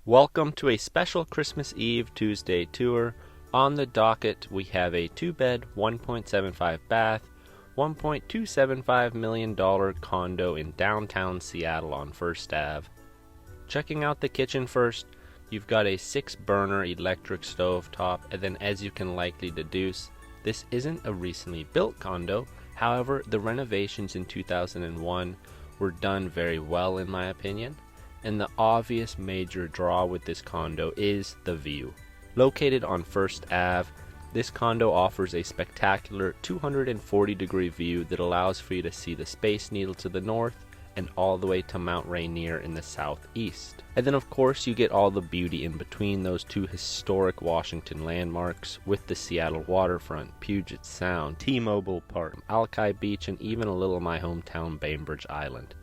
Welcome to a special Christmas Eve Tuesday tour. On the docket, we have a 2-bed, 1.75 bath, $1.275 million condo in downtown Seattle on First Ave. Checking out the kitchen first, you've got a 6-burner electric stove top, and then as you can likely deduce, this isn't a recently built condo. However, the renovations in 2001 were done very well in my opinion. And the obvious major draw with this condo is the view. Located on First Ave, this condo offers a spectacular 240-degree view that allows for you to see the Space Needle to the north and all the way to Mount Rainier in the southeast. And then of course you get all the beauty in between those two historic Washington landmarks with the Seattle waterfront, Puget Sound, T-Mobile Park, Alki Beach, and even a little my hometown Bainbridge Island.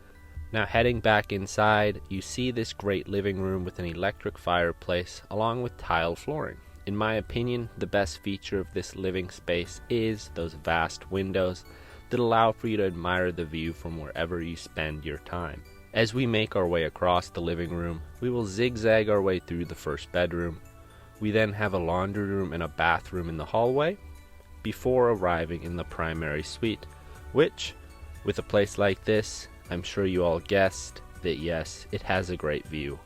Now heading back inside, you see this great living room with an electric fireplace along with tile flooring. In my opinion, the best feature of this living space is those vast windows that allow for you to admire the view from wherever you spend your time. As we make our way across the living room, we will zigzag our way through the first bedroom. We then have a laundry room and a bathroom in the hallway before arriving in the primary suite, which, with a place like this, I'm sure you all guessed that yes, it has a great view.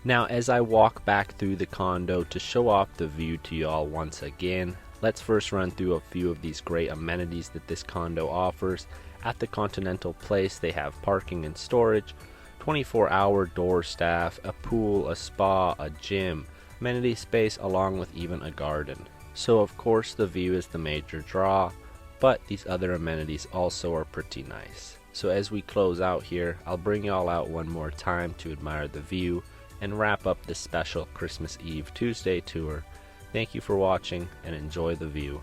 Now as I walk back through the condo to show off the view to you all once again, let's first run through a few of these great amenities that this condo offers. At the Continental Place, they have parking and storage, 24-hour door staff, a pool, a spa, a gym, amenity space, along with even a garden. So of course the view is the major draw, but these other amenities also are pretty nice. So as we close out here, I'll bring y'all out one more time to admire the view and wrap up this special Christmas Eve Tuesday tour. Thank you for watching and enjoy the view.